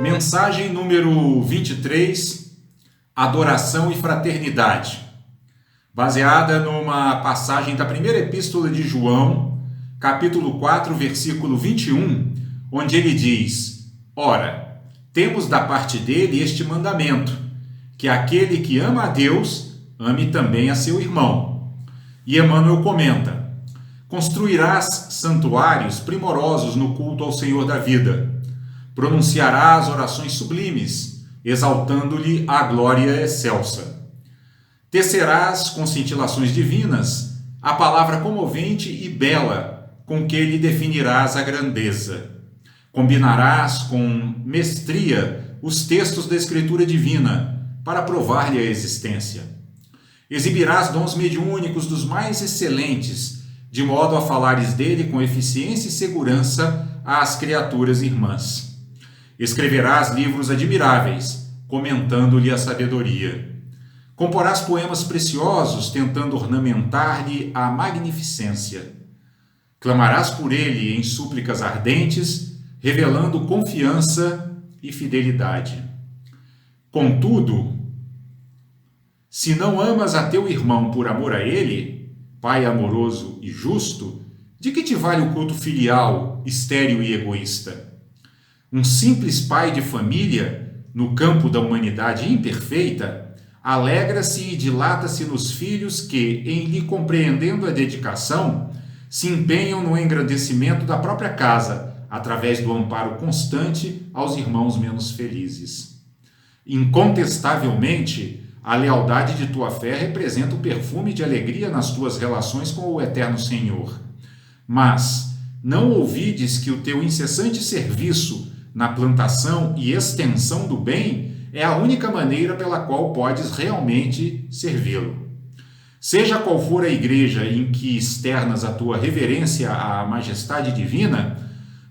Mensagem número 23, Adoração e Fraternidade, baseada numa passagem da primeira epístola de João, capítulo 4, versículo 21, onde ele diz: Ora, temos da parte dele este mandamento, que aquele que ama a Deus, ame também a seu irmão. E Emmanuel comenta: Construirás santuários primorosos no culto ao Senhor da vida. Pronunciarás orações sublimes, exaltando-lhe a glória excelsa. Tecerás com cintilações divinas a palavra comovente e bela com que lhe definirás a grandeza. Combinarás com mestria os textos da Escritura divina para provar-lhe a existência. Exibirás dons mediúnicos dos mais excelentes, de modo a falares dele com eficiência e segurança às criaturas irmãs. Escreverás livros admiráveis, comentando-lhe a sabedoria. Comporás poemas preciosos, tentando ornamentar-lhe a magnificência. Clamarás por ele em súplicas ardentes, revelando confiança e fidelidade. Contudo, se não amas a teu irmão por amor a ele, Pai amoroso e justo, de que te vale o culto filial, estéril e egoísta? Um simples pai de família, no campo da humanidade imperfeita, alegra-se e dilata-se nos filhos que, em lhe compreendendo a dedicação, se empenham no engrandecimento da própria casa, através do amparo constante aos irmãos menos felizes. Incontestavelmente, a lealdade de tua fé representa o perfume de alegria nas tuas relações com o Eterno Senhor. Mas não ouvides que o teu incessante serviço na plantação e extensão do bem é a única maneira pela qual podes realmente servi-lo. Seja qual for a igreja em que externas a tua reverência à majestade divina,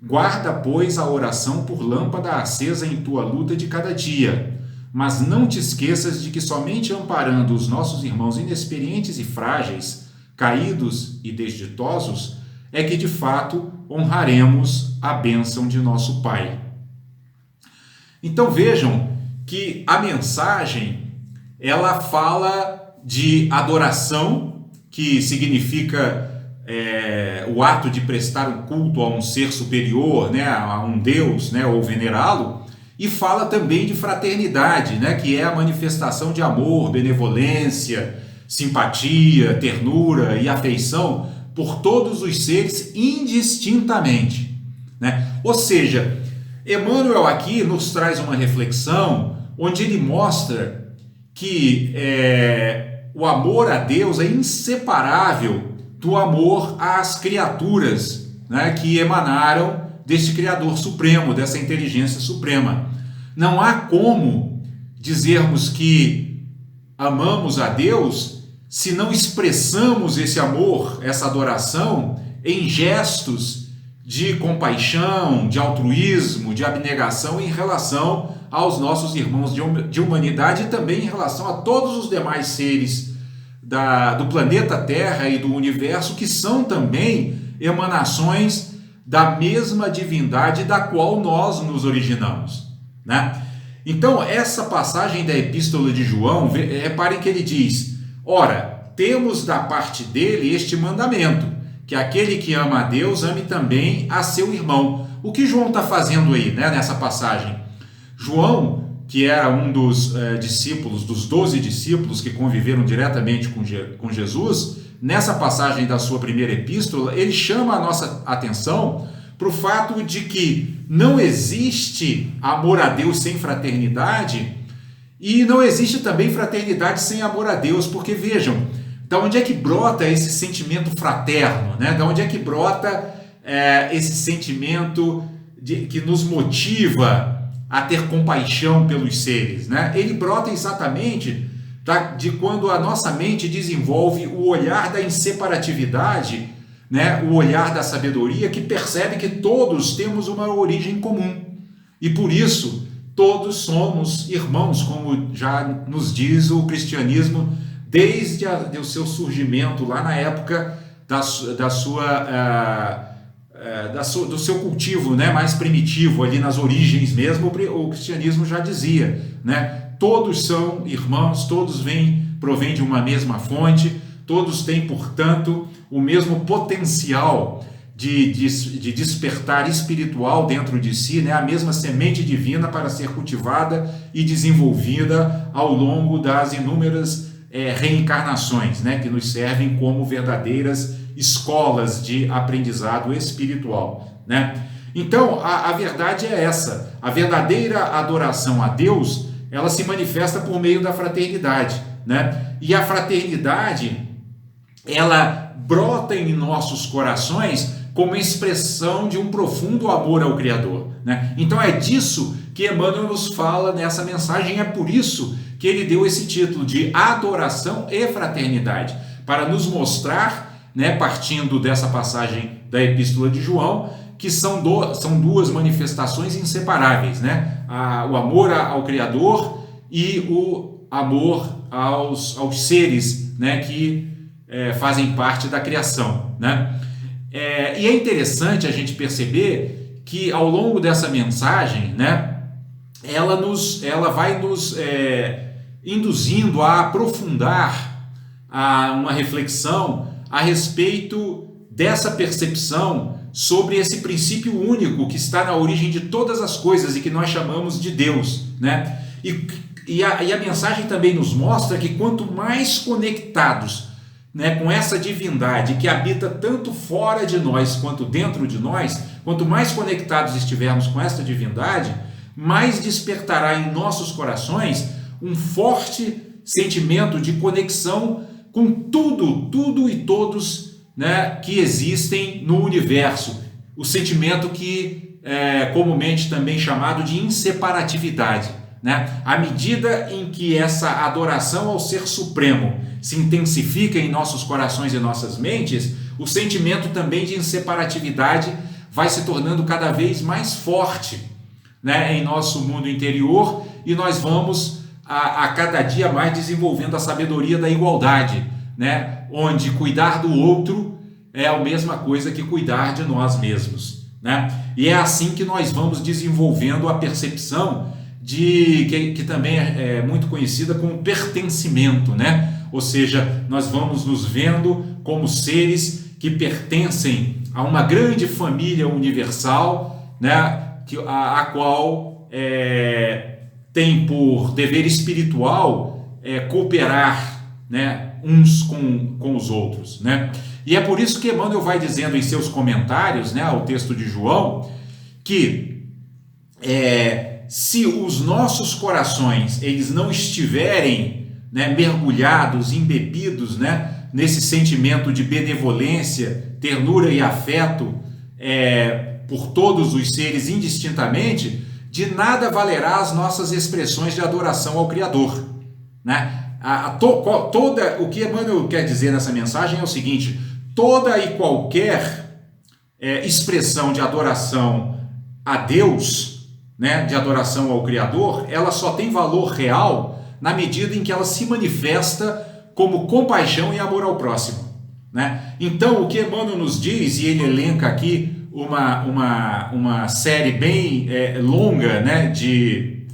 guarda, pois, a oração por lâmpada acesa em tua luta de cada dia, mas não te esqueças de que somente amparando os nossos irmãos inexperientes e frágeis, caídos e desditosos, é que de fato honraremos a bênção de nosso Pai. Então vejam que a mensagem, ela fala de adoração, que significa o ato de prestar um culto a um ser superior, né, a um Deus, né, ou venerá-lo, e fala também de fraternidade, né, que é a manifestação de amor, benevolência, simpatia, ternura e afeição por todos os seres indistintamente, né? Ou seja, Emmanuel aqui nos traz uma reflexão onde ele mostra que o amor a Deus é inseparável do amor às criaturas, né, que emanaram deste Criador Supremo, dessa inteligência suprema. Não há como dizermos que amamos a Deus se não expressamos esse amor, essa adoração, em gestos de compaixão, de altruísmo, de abnegação em relação aos nossos irmãos de humanidade e também em relação a todos os demais seres do planeta Terra e do universo, que são também emanações da mesma divindade da qual nós nos originamos, né? Então, essa passagem da Epístola de João, reparem que ele diz: Ora, temos da parte dele este mandamento, que aquele que ama a Deus ame também a seu irmão. O que João está fazendo aí, né, nessa passagem? João, que era um dos discípulos, dos 12 discípulos que conviveram diretamente com Jesus, nessa passagem da sua primeira epístola, ele chama a nossa atenção para o fato de que não existe amor a Deus sem fraternidade e não existe também fraternidade sem amor a Deus, porque vejam, da onde é que brota esse sentimento fraterno, né? Da onde é que brota esse sentimento que nos motiva a ter compaixão pelos seres, né? Ele brota exatamente de quando a nossa mente desenvolve o olhar da inseparatividade, né? O olhar da sabedoria, que percebe que todos temos uma origem comum e por isso todos somos irmãos, como já nos diz o cristianismo desde o seu surgimento lá na época da sua do seu cultivo, né, mais primitivo, ali nas origens mesmo, o cristianismo já dizia, né, todos são irmãos, todos provêm de uma mesma fonte, todos têm, portanto, o mesmo potencial de despertar espiritual dentro de si, né, a mesma semente divina para ser cultivada e desenvolvida ao longo das inúmeras reencarnações, né, que nos servem como verdadeiras escolas de aprendizado espiritual, né? Então, a verdade é essa: a verdadeira adoração a Deus, ela se manifesta por meio da fraternidade, né? E a fraternidade, ela brota em nossos corações como expressão de um profundo amor ao Criador, né? Então é disso que Emmanuel nos fala nessa mensagem, é por isso que ele deu esse título de adoração e fraternidade, para nos mostrar, né, partindo dessa passagem da Epístola de João, que são duas manifestações inseparáveis, né? O amor ao Criador e o amor aos seres, né, que fazem parte da criação, né? E é interessante a gente perceber que ao longo dessa mensagem, né, ela vai nos induzindo a aprofundar uma reflexão a respeito dessa percepção sobre esse princípio único que está na origem de todas as coisas e que nós chamamos de Deus, né? E a mensagem também nos mostra que quanto mais conectados, né, com essa divindade que habita tanto fora de nós quanto dentro de nós, quanto mais conectados estivermos com essa divindade, mais despertará em nossos corações um forte sentimento de conexão com tudo e todos, né, que existem no universo. O sentimento que é comumente também chamado de inseparatividade, né? À medida em que essa adoração ao Ser Supremo se intensifica em nossos corações e nossas mentes, o sentimento também de inseparatividade vai se tornando cada vez mais forte, né, em nosso mundo interior, e nós vamos a cada dia mais desenvolvendo a sabedoria da igualdade, né, onde cuidar do outro é a mesma coisa que cuidar de nós mesmos, né? E é assim que nós vamos desenvolvendo a percepção que também é muito conhecida como pertencimento, né? Ou seja, nós vamos nos vendo como seres que pertencem a uma grande família universal, né, a qual tem por dever espiritual cooperar, né, uns com os outros, né? E é por isso que Emmanuel vai dizendo em seus comentários, né, ao texto de João, que se os nossos corações eles não estiverem, né, mergulhados, embebidos, né, nesse sentimento de benevolência, ternura e afeto por todos os seres indistintamente, de nada valerá as nossas expressões de adoração ao Criador, né? O que Emmanuel quer dizer nessa mensagem é o seguinte: toda e qualquer expressão de adoração a Deus, né, de adoração ao Criador, ela só tem valor real na medida em que ela se manifesta como compaixão e amor ao próximo, né? Então, o que Emmanuel nos diz, e ele elenca aqui uma série bem longa, né, de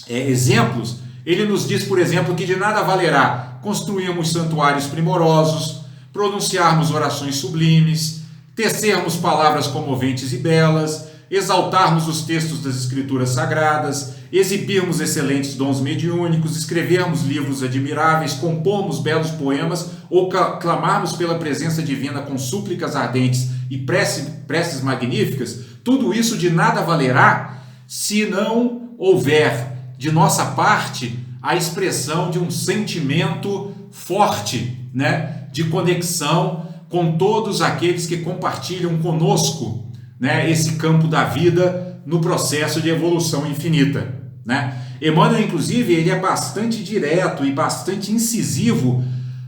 exemplos. Ele nos diz, por exemplo, que de nada valerá construirmos santuários primorosos, pronunciarmos orações sublimes, tecermos palavras comoventes e belas, exaltarmos os textos das Escrituras Sagradas, exibirmos excelentes dons mediúnicos, escrevermos livros admiráveis, compormos belos poemas ou clamarmos pela presença divina com súplicas ardentes e preces magníficas. Tudo isso de nada valerá se não houver de nossa parte a expressão de um sentimento forte, né, de conexão com todos aqueles que compartilham conosco, né, esse campo da vida no processo de evolução infinita, né? Emmanuel, inclusive, ele é bastante direto e bastante incisivo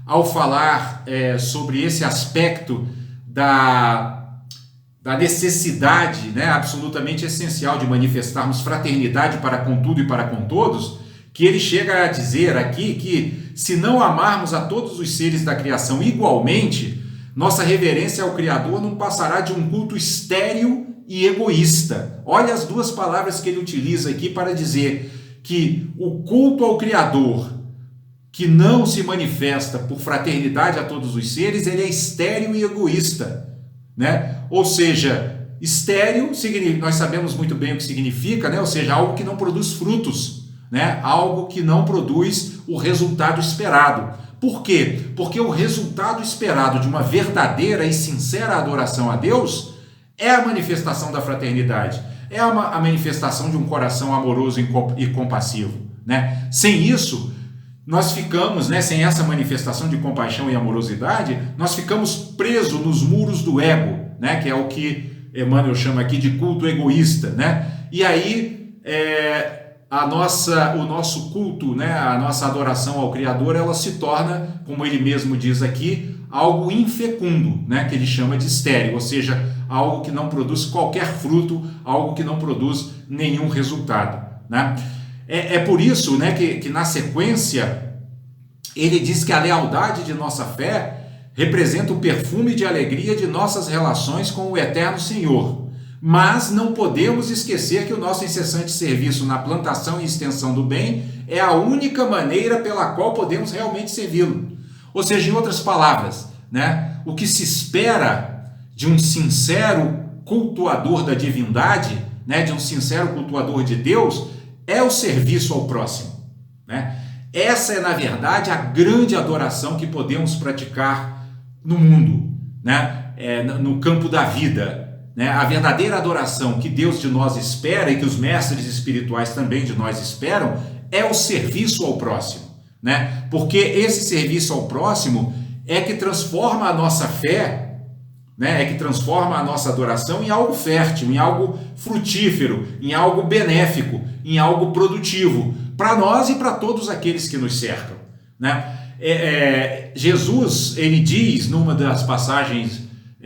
ao falar sobre esse aspecto da necessidade, né, absolutamente essencial de manifestarmos fraternidade para com tudo e para com todos, que ele chega a dizer aqui que se não amarmos a todos os seres da criação igualmente, Nossa reverência ao Criador não passará de um culto estéril e egoísta. Olha as duas palavras que ele utiliza aqui para dizer que o culto ao Criador, que não se manifesta por fraternidade a todos os seres, ele é estéril e egoísta, né? Ou seja, estéril, nós sabemos muito bem o que significa, né? Ou seja, algo que não produz frutos, né? Algo que não produz o resultado esperado. Por quê? Porque o resultado esperado de uma verdadeira e sincera adoração a Deus é a manifestação da fraternidade, é a manifestação de um coração amoroso e compassivo, né? Sem isso, nós ficamos, né, sem essa manifestação de compaixão e amorosidade, nós ficamos presos nos muros do ego, né, que é o que Emmanuel chama aqui de culto egoísta, né? E aí o nosso culto, né, a nossa adoração ao Criador, ela se torna, como ele mesmo diz aqui, algo infecundo, né, que ele chama de estéril, ou seja, algo que não produz qualquer fruto, algo que não produz nenhum resultado, né? É por isso, né, que na sequência ele diz que a lealdade de nossa fé representa o perfume de alegria de nossas relações com o Eterno Senhor. Mas não podemos esquecer que o nosso incessante serviço na plantação e extensão do bem é a única maneira pela qual podemos realmente servi-lo. Ou seja, em outras palavras, né, o que se espera de um sincero cultuador da divindade, né, de um sincero cultuador de Deus, é o serviço ao próximo, né? Essa é, na verdade, a grande adoração que podemos praticar no mundo, né? No campo da vida, né? A verdadeira adoração que Deus de nós espera e que os mestres espirituais também de nós esperam é o serviço ao próximo, né? Porque esse serviço ao próximo é que transforma a nossa fé, né, é que transforma a nossa adoração em algo fértil, em algo frutífero, em algo benéfico, em algo produtivo, para nós e para todos aqueles que nos cercam, né? Jesus, ele diz numa das passagens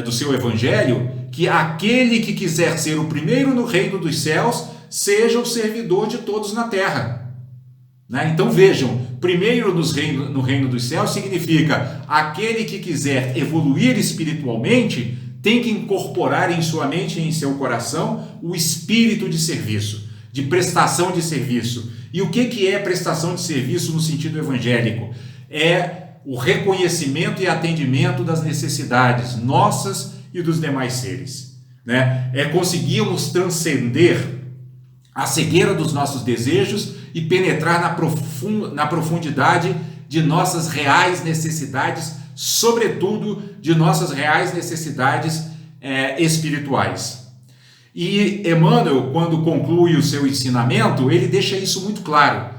do seu evangelho que aquele que quiser ser o primeiro no reino dos céus seja o servidor de todos na terra, né? Então vejam, primeiro no reino dos céus significa aquele que quiser evoluir espiritualmente tem que incorporar em sua mente e em seu coração o espírito de serviço, de prestação de serviço. E o que é prestação de serviço no sentido evangélico? É o reconhecimento e atendimento das necessidades nossas e dos demais seres, né? É conseguirmos transcender a cegueira dos nossos desejos e penetrar na profundidade de nossas reais necessidades, sobretudo de nossas reais necessidades espirituais. E Emmanuel, quando conclui o seu ensinamento, ele deixa isso muito claro,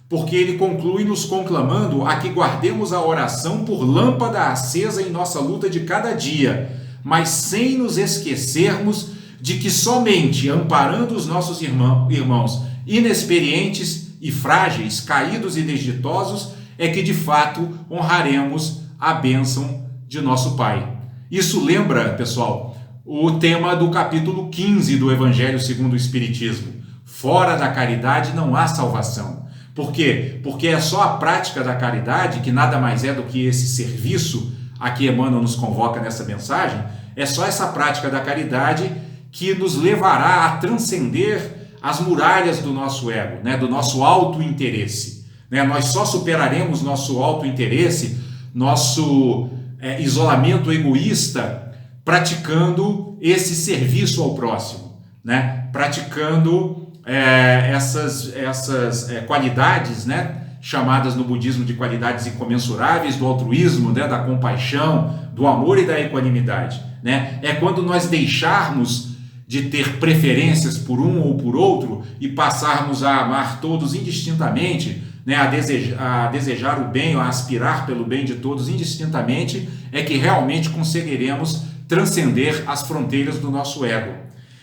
porque ele conclui nos conclamando a que guardemos a oração por lâmpada acesa em nossa luta de cada dia, mas sem nos esquecermos de que somente amparando os nossos irmãos inexperientes e frágeis, caídos e desditosos, é que de fato honraremos a bênção de nosso Pai. Isso lembra, pessoal, o tema do capítulo 15 do Evangelho segundo o Espiritismo. Fora da caridade não há salvação. Por quê? Porque é só a prática da caridade, que nada mais é do que esse serviço a que Emmanuel nos convoca nessa mensagem, é só essa prática da caridade que nos levará a transcender as muralhas do nosso ego, né, do nosso auto-interesse, né? Nós só superaremos nosso auto-interesse, nosso isolamento egoísta, praticando esse serviço ao próximo, né? Praticando essas qualidades, né, chamadas no budismo de qualidades incomensuráveis, do altruísmo, né, da compaixão, do amor e da equanimidade, né? É quando nós deixarmos de ter preferências por um ou por outro e passarmos a amar todos indistintamente, né, a desejar o bem, a aspirar pelo bem de todos indistintamente, é que realmente conseguiremos transcender as fronteiras do nosso ego.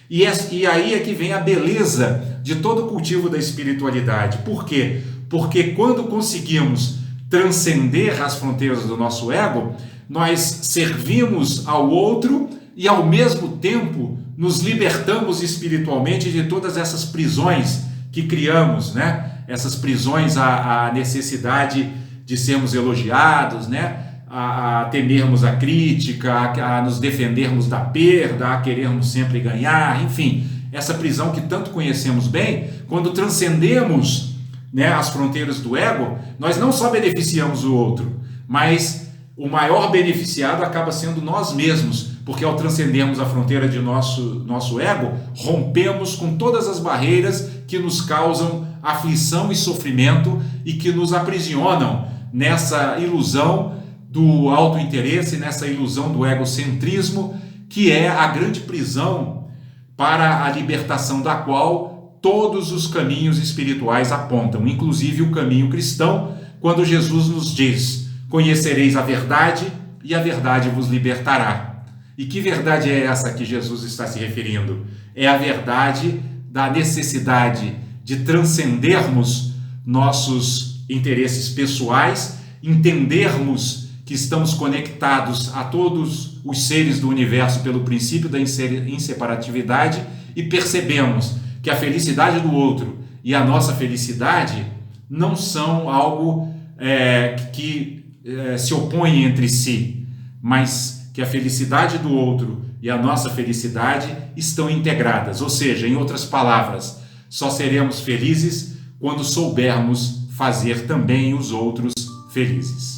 E aí é que vem a beleza de todo o cultivo da espiritualidade. Por quê? Porque quando conseguimos transcender as fronteiras do nosso ego, nós servimos ao outro e ao mesmo tempo nos libertamos espiritualmente de todas essas prisões que criamos, né? Essas prisões à necessidade de sermos elogiados, né? a temermos a crítica, a nos defendermos da perda, a querermos sempre ganhar, enfim, essa prisão que tanto conhecemos bem. Quando transcendemos, né, as fronteiras do ego, nós não só beneficiamos o outro, mas o maior beneficiado acaba sendo nós mesmos, porque ao transcendermos a fronteira de nosso ego, rompemos com todas as barreiras que nos causam aflição e sofrimento e que nos aprisionam nessa ilusão do autointeresse, nessa ilusão do egocentrismo, que é a grande prisão para a libertação da qual todos os caminhos espirituais apontam, inclusive o caminho cristão, quando Jesus nos diz: conhecereis a verdade e a verdade vos libertará. E que verdade é essa que Jesus está se referindo? É a verdade da necessidade de transcendermos nossos interesses pessoais, entendermos que estamos conectados a todos os seres do universo pelo princípio da inseparatividade e percebemos que a felicidade do outro e a nossa felicidade não são algo que se opõem entre si, mas que a felicidade do outro e a nossa felicidade estão integradas. Ou seja, em outras palavras, só seremos felizes quando soubermos fazer também os outros felizes.